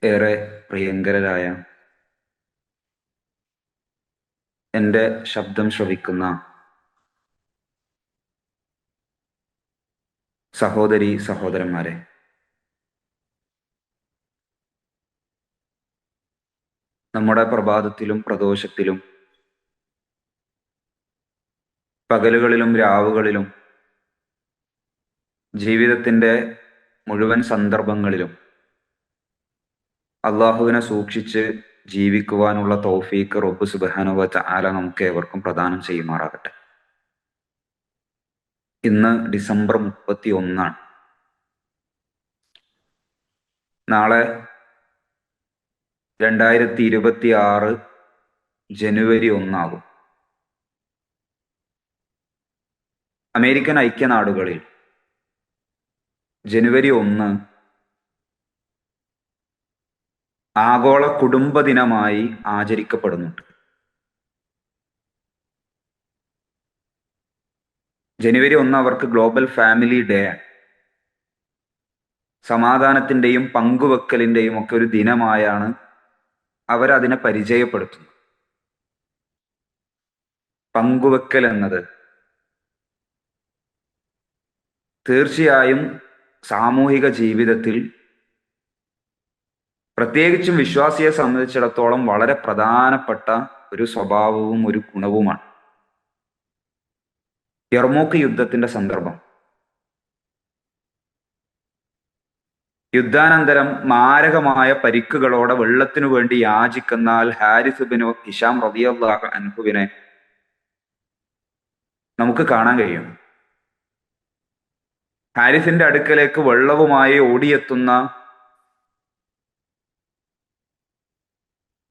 ഏറെ പ്രിയങ്കരായ എൻ്റെ ശബ്ദം ശ്രവിക്കുന്ന സഹോദരി സഹോദരന്മാരെ, നമ്മുടെ പ്രഭാതത്തിലും പ്രദോഷത്തിലും പകലുകളിലും രാവുകളിലും ജീവിതത്തിൻ്റെ മുഴുവൻ സന്ദർഭങ്ങളിലും അള്ളാഹുവിനെ സൂക്ഷിച്ച് ജീവിക്കുവാനുള്ള തൗഫീക്ക് റബ്ബ് സുബ്ഹാനഹു വ തആല നമുക്ക് ഏവർക്കും പ്രദാനം ചെയ്യുമാറാകട്ടെ. ഇന്ന് ഡിസംബർ 31. നാളെ 2026 ജനുവരി 1 അമേരിക്കൻ ഐക്യനാടുകളിൽ ജനുവരി 1 ആഗോള കുടുംബ ദിനമായി ആചരിക്കപ്പെടുന്നുണ്ട്. ജനുവരി 1 അവർക്ക് ഗ്ലോബൽ ഫാമിലി ഡേ, സമാധാനത്തിൻ്റെയും പങ്കുവെക്കലിൻ്റെയും ഒക്കെ ഒരു ദിനമായാണ് അവരതിനെ പരിചയപ്പെടുത്തുന്നത്. പങ്കുവെക്കൽ എന്നത് തീർച്ചയായും സാമൂഹിക ജീവിതത്തിൽ, പ്രത്യേകിച്ചും വിശ്വാസിയെ സംബന്ധിച്ചിടത്തോളം വളരെ പ്രധാനപ്പെട്ട ഒരു സ്വഭാവവും ഒരു ഗുണവുമാണ്. യർമൂക്ക് യുദ്ധത്തിന്റെ സന്ദർഭം, യുദ്ധാനന്തരം മാരകമായ പരിക്കുകളോടെ വെള്ളത്തിനു വേണ്ടി യാചിക്കുന്ന അൽ ഹാരിസ് ബിൻ ഹിഷാം റളിയല്ലാഹു അൻഹുവിനെ നമുക്ക് കാണാൻ കഴിയും. ഹാരിസിന്റെ അടുക്കലേക്ക് വെള്ളവുമായി ഓടിയെത്തുന്ന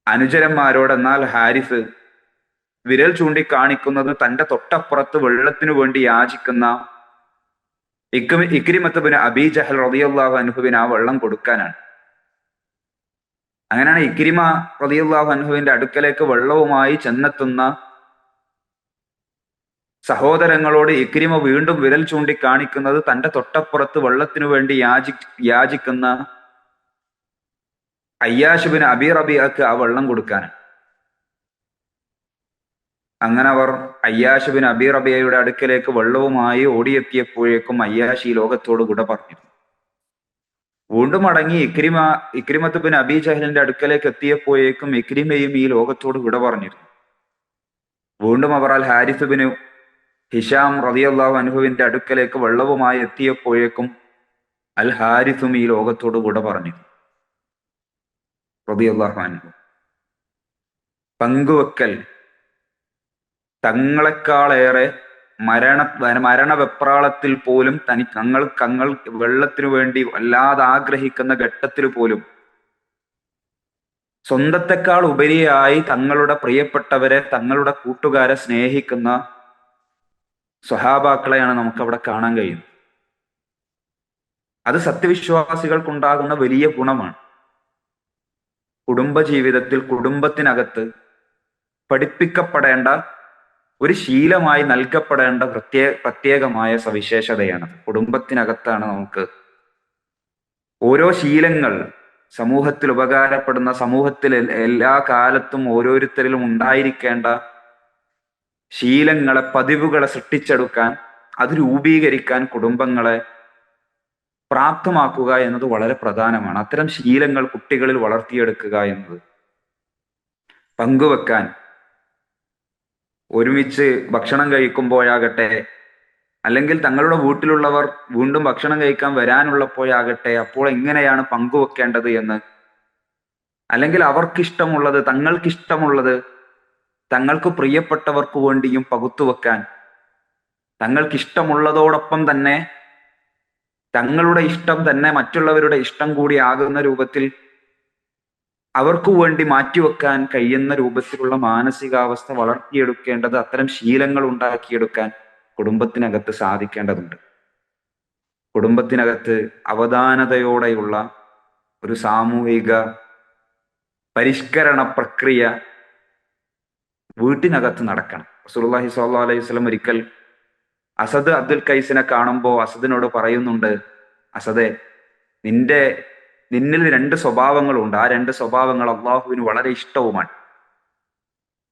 അനുചരന്മാരോട് എന്നാൽ ഹാരിസ് വിരൽ ചൂണ്ടിക്കാണിക്കുന്നത് തന്റെ തൊട്ടപ്പുറത്ത് വെള്ളത്തിനു വേണ്ടി യാചിക്കുന്ന ഇക്രിമത്ത് ബിൻ അബീ ജഹൽ റളിയല്ലാഹു അൻഹുവിന് ആ വെള്ളം കൊടുക്കാനാണ്. അങ്ങനെയാണ് ഇക്രിമ റളിയല്ലാഹു അൻഹുവിന്റെ അടുക്കലേക്ക് വെള്ളവുമായി ചെന്നെത്തുന്ന സഹോദരങ്ങളോട് ഇക്രിമ വീണ്ടും വിരൽ ചൂണ്ടിക്കാണിക്കുന്നത് തന്റെ തൊട്ടപ്പുറത്ത് വെള്ളത്തിനു വേണ്ടി യാചിക്കുന്ന അയ്യാഷ് ബിൻ അബീ റബീഅക്ക് ആ വെള്ളം കൊടുക്കാനാണ്. അങ്ങനെ അവർ അയ്യാഷ് ബിൻ അബീ റബീഅയുടെ അടുക്കലേക്ക് വെള്ളവുമായി ഓടിയെത്തിയപ്പോഴേക്കും അയ്യാഷ് ഈ ലോകത്തോട് വിട പറഞ്ഞിരുന്നു. വീണ്ടും മടങ്ങി ഇക്രിമത്ത് ബിൻ അബീ ജഹലിന്റെ അടുക്കലേക്ക് എത്തിയപ്പോഴേക്കും ഇക്രിമയും ഈ ലോകത്തോട് വിട പറഞ്ഞിരുന്നു. വീണ്ടും അവർ അൽ ഹാരിസ് ബിൻ ഹിഷാം റളിയല്ലാഹു അൻഹുവിന്റെ അടുക്കലേക്ക് വെള്ളവുമായി എത്തിയപ്പോഴേക്കും അൽ ഹാരിസും ഈ ലോകത്തോട് വിട പറഞ്ഞു റളിയല്ലാഹു അൻഹു. പങ്കുവെക്കൽ തങ്ങളെക്കാളേറെ മരണവെപ്രാളത്തിൽ പോലും തങ്ങൾ വെള്ളത്തിനു വേണ്ടി വല്ലാതെ ആഗ്രഹിക്കുന്ന ഘട്ടത്തിൽ പോലും സ്വന്തത്തെക്കാൾ ഉപരിയായി തങ്ങളുടെ പ്രിയപ്പെട്ടവരെ, തങ്ങളുടെ കൂട്ടുകാരെ സ്നേഹിക്കുന്ന സ്വഹാബാക്കളെയാണ് നമുക്കവിടെ കാണാൻ കഴിയുന്നത്. അത് സത്യവിശ്വാസികൾക്കുണ്ടാകുന്ന വലിയ ഗുണമാണ്. കുടുംബജീവിതത്തിൽ, കുടുംബത്തിനകത്ത് പഠിപ്പിക്കപ്പെടേണ്ട ഒരു ശീലമായി നൽകപ്പെടേണ്ട പ്രത്യേകമായ സവിശേഷതയാണ്. കുടുംബത്തിനകത്താണ് നമുക്ക് ഓരോ ശീലങ്ങൾ സമൂഹത്തിൽ ഉപകാരപ്പെടുന്ന, സമൂഹത്തിൽ എല്ലാ കാലത്തും ഓരോരുത്തരിലും ഉണ്ടായിരിക്കേണ്ട ശീലങ്ങളെ, പതിവുകളെ സൃഷ്ടിച്ചെടുക്കാൻ, അത് രൂപീകരിക്കാൻ കുടുംബങ്ങളെ പ്രാപ്തമാക്കുക എന്നത് വളരെ പ്രധാനമാണ്. അത്തരം ശീലങ്ങൾ കുട്ടികളിൽ വളർത്തിയെടുക്കുക എന്നത്, പങ്കുവെക്കാൻ, ഒരുമിച്ച് ഭക്ഷണം കഴിക്കുമ്പോഴാകട്ടെ, അല്ലെങ്കിൽ തങ്ങളുടെ വീട്ടിലുള്ളവർ വീണ്ടും ഭക്ഷണം കഴിക്കാൻ വരാനുള്ളപ്പോഴാകട്ടെ, അപ്പോൾ എങ്ങനെയാണ് പങ്കുവെക്കേണ്ടത് എന്ന്, അല്ലെങ്കിൽ അവർക്കിഷ്ടമുള്ളത്, തങ്ങൾക്കിഷ്ടമുള്ളത് തങ്ങൾക്ക് പ്രിയപ്പെട്ടവർക്ക് വേണ്ടിയും പകുത്തുവെക്കാൻ, തങ്ങൾക്കിഷ്ടമുള്ളതോടൊപ്പം തന്നെ തങ്ങളുടെ ഇഷ്ടം തന്നെ മറ്റുള്ളവരുടെ ഇഷ്ടം കൂടി ആകുന്ന രൂപത്തിൽ അവർക്കു വേണ്ടി മാറ്റിവെക്കാൻ കഴിയുന്ന രൂപത്തിലുള്ള മാനസികാവസ്ഥ വളർത്തിയെടുക്കേണ്ടത്, അത്തരം ശീലങ്ങൾ ഉണ്ടാക്കിയെടുക്കാൻ കുടുംബത്തിനകത്ത് സാധിക്കേണ്ടതുണ്ട്. കുടുംബത്തിനകത്ത് അവധാനതയോടെയുള്ള ഒരു സാമൂഹിക പരിഷ്കരണ പ്രക്രിയ വീട്ടിനകത്ത് നടക്കണം. റസൂലുള്ളാഹി സ്വല്ലല്ലാഹു അലൈഹി വസല്ലം ഒരിക്കൽ അസദ് അബ്ദുൽ കൈസിനെ കാണുമ്പോൾ അസദിനോട് പറയുന്നുണ്ട്, അസദെ, നിന്റെ നിന്നിൽ രണ്ട് സ്വഭാവങ്ങളുണ്ട്. ആ രണ്ട് സ്വഭാവങ്ങൾ അള്ളാഹുവിന് വളരെ ഇഷ്ടവുമാണ്.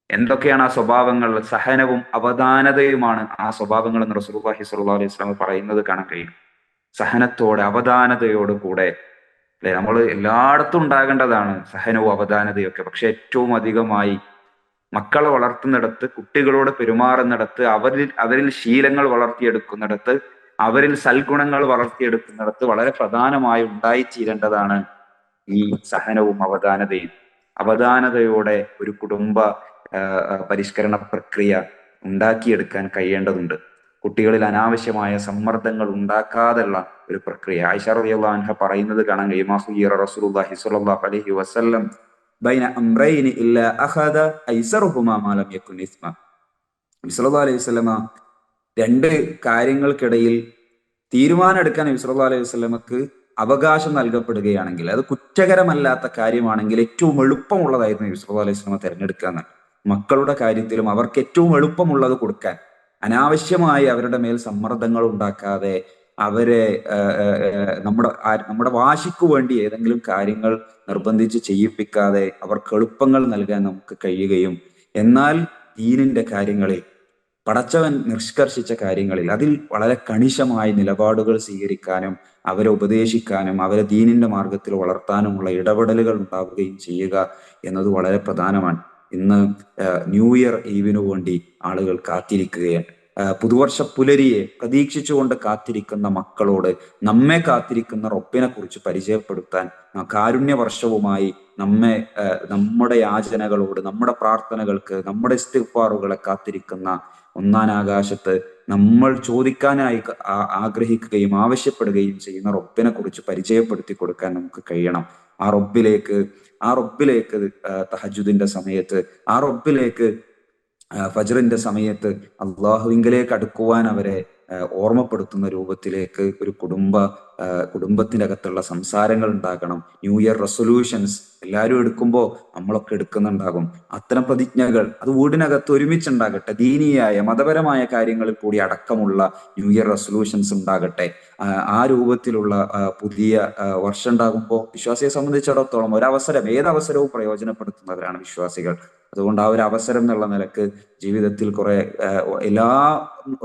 എന്തൊക്കെയാണ് ആ സ്വഭാവങ്ങൾ? സഹനവും അവധാനതയുമാണ് ആ സ്വഭാവങ്ങൾ എന്ന് റസൂലുള്ളാഹി സ്വല്ലല്ലാഹു അലൈഹി വസല്ലം പറയുന്നത് കാണാൻ കഴിയും. സഹനത്തോടെ അവധാനതയോട് കൂടെ, അല്ലെ, നമ്മൾ എല്ലായിടത്തും ഉണ്ടാകേണ്ടതാണ് സഹനവും അവധാനതയും ഒക്കെ. പക്ഷെ ഏറ്റവും അധികമായി മക്കളെ വളർത്തുന്നിടത്ത്, കുട്ടികളോട് പെരുമാറുന്നിടത്ത്, അവരിൽ ശീലങ്ങൾ വളർത്തിയെടുക്കുന്നിടത്ത്, അവരിൽ സൽഗുണങ്ങൾ വളർത്തിയെടുക്കുന്നിടത്ത് വളരെ പ്രധാനമായി ഉണ്ടായിത്തീരേണ്ടതാണ് ഈ സഹനവും അവധാനതയും. അവധാനതയോടെ ഒരു കുടുംബ പരിഷ്കരണ പ്രക്രിയ ഉണ്ടാക്കിയെടുക്കാൻ കഴിയേണ്ടതുണ്ട്. കുട്ടികളിൽ അനാവശ്യമായ സമ്മർദ്ദങ്ങൾ ഉണ്ടാക്കാതെയുള്ള ഒരു പ്രക്രിയ. ആയിഷ റളിയല്ലാഹു അൻഹ പറയുന്നത് കാണാൻ കഴിയും, മാ ഖുയ്യിറ റസൂലുള്ളാഹി സ്വല്ലല്ലാഹു അലൈഹി വസല്ലം ബൈന അംറൈനി ഇല്ലാ അഖദ ഐസറുഹുമാ മാ ലം യകുൻ ഇസ്മ. നബി സല്ലല്ലാഹു അലൈഹി വസല്ലമ രണ്ട് കാര്യങ്ങൾക്കിടയിൽ തീരുമാനം എടുക്കാൻ നബി സല്ലല്ലാഹു അലൈഹി വസല്ലമക്ക് അവകാശം നൽകപ്പെടുകയാണെങ്കിൽ, അത് കുറ്റകരമല്ലാത്ത കാര്യമാണെങ്കിൽ ഏറ്റവും എളുപ്പമുള്ളതായിരുന്നു നബി സല്ലല്ലാഹു അലൈഹി വസല്ലമ തിരഞ്ഞെടുക്കുക എന്നാണ്. മക്കളുടെ കാര്യത്തിലും അവർക്ക് ഏറ്റവും എളുപ്പമുള്ളത് കൊടുക്കാൻ, അനാവശ്യമായി അവരുടെ മേൽ സമ്മർദ്ദങ്ങൾ ഉണ്ടാക്കാതെ, അവരെ നമ്മുടെ വാശിക്ക് വേണ്ടി ഏതെങ്കിലും കാര്യങ്ങൾ നിർബന്ധിച്ച് ചെയ്യിപ്പിക്കാതെ അവർക്ക് എളുപ്പങ്ങൾ നൽകാൻ നമുക്ക് കഴിയുകയും, എന്നാൽ ദീനിന്റെ കാര്യങ്ങളിൽ, പടച്ചവൻ നിഷ്കർഷിച്ച കാര്യങ്ങളിൽ അതിൽ വളരെ കണിശമായ നിലപാടുകൾ സ്വീകരിക്കാനും അവരെ ഉപദേശിക്കാനും അവരെ ദീനിന്റെ മാർഗത്തിൽ വളർത്താനുമുള്ള ഇടപെടലുകൾ ഉണ്ടാവുകയും ചെയ്യുക എന്നത് വളരെ പ്രധാനമാണ്. ഇന്ന് ന്യൂ ഇയർ ഈവിനു വേണ്ടി ആളുകൾ കാത്തിരിക്കുകയാണ്. പുതുവർഷ പുലരിയെ പ്രതീക്ഷിച്ചുകൊണ്ട് കാത്തിരിക്കുന്ന മക്കളോട് നമ്മെ കാത്തിരിക്കുന്ന റബ്ബിനെ കുറിച്ച് പരിചയപ്പെടുത്താൻ, കാരുണ്യ വർഷവുമായി നമ്മുടെ യാചനകളോട്, നമ്മുടെ പ്രാർത്ഥനകൾക്ക്, നമ്മുടെ ഇസ്തിഗ്ഫാറുകളെ കാത്തിരിക്കുന്ന ഒന്നാനാകാശത്ത് നമ്മൾ ചോദിക്കാനായി ആഗ്രഹിക്കുകയും ആവശ്യപ്പെടുകയും ചെയ്യുന്ന റബ്ബിനെ കുറിച്ച് പരിചയപ്പെടുത്തി കൊടുക്കാൻ നമുക്ക് കഴിയണം. ആ റബ്ബിലേക്ക് തഹജ്ജുദിന്റെ സമയത്ത്, ആ റബ്ബിലേക്ക് ഫജ്റിന്റെ സമയത്ത് അള്ളാഹുവിങ്കലേക്ക് അടുക്കുവാൻ അവരെ ഓർമ്മപ്പെടുത്തുന്ന രൂപത്തിലേക്ക് ഒരു കുടുംബത്തിന്റെ അകത്തുള്ള സംസാരങ്ങൾ ഉണ്ടാകണം. ന്യൂ ഇയർ റെസൊല്യൂഷൻസ് എല്ലാവരും എടുക്കുമ്പോൾ നമ്മളൊക്കെ എടുക്കുന്നുണ്ടാകും. അത്തരം പ്രതിജ്ഞകൾ അത് വീടിനകത്ത് ഒരുമിച്ചുണ്ടാകട്ടെ. ദീനീയായ മതപരമായ കാര്യങ്ങളിൽ കൂടി അടക്കമുള്ള ന്യൂ ഇയർ റെസൊല്യൂഷൻസ് ഉണ്ടാകട്ടെ. ആ രൂപത്തിലുള്ള പുതിയ വർഷം ഉണ്ടാകുമ്പോൾ വിശ്വാസിയെ സംബന്ധിച്ചിടത്തോളം ഒരവസരം, ഏതവസരവും പ്രയോജനപ്പെടുത്തുന്നവരാണ് വിശ്വാസികൾ. അതുകൊണ്ട് ആ ഒരു അവസരം എന്നുള്ള നിലക്ക് ജീവിതത്തിൽ കുറെ എല്ലാ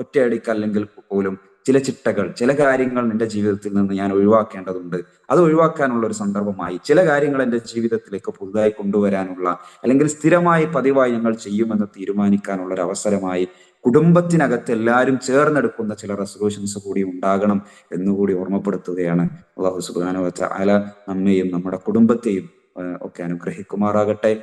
ഒറ്റയടിക്കല്ലെങ്കിൽ പോലും ചില ചിട്ടകൾ, ചില കാര്യങ്ങൾ നിന്റെ ജീവിതത്തിൽ നിന്ന് ഞാൻ ഒഴിവാക്കേണ്ടതുണ്ട്. അത് ഒഴിവാക്കാനുള്ള ഒരു സന്ദർഭമായി, ചില കാര്യങ്ങൾ എൻ്റെ ജീവിതത്തിലേക്ക് പുതുതായി കൊണ്ടുവരാനുള്ള, അല്ലെങ്കിൽ സ്ഥിരമായി പതിവായി ഞങ്ങൾ ചെയ്യുമെന്ന് തീരുമാനിക്കാനുള്ള ഒരു അവസരമായി കുടുംബത്തിനകത്ത് എല്ലാവരും ചേർന്നെടുക്കുന്ന ചില റെസൊല്യൂഷൻസ് കൂടി ഉണ്ടാകണം എന്നുകൂടി ഓർമ്മപ്പെടുത്തുകയാണ്. അല്ലാഹു സുബ്ഹാനഹു വ തആല നമ്മെയും നമ്മുടെ കുടുംബത്തെയും ഒക്കെ അനുഗ്രഹിക്കുമാറാകട്ടെ.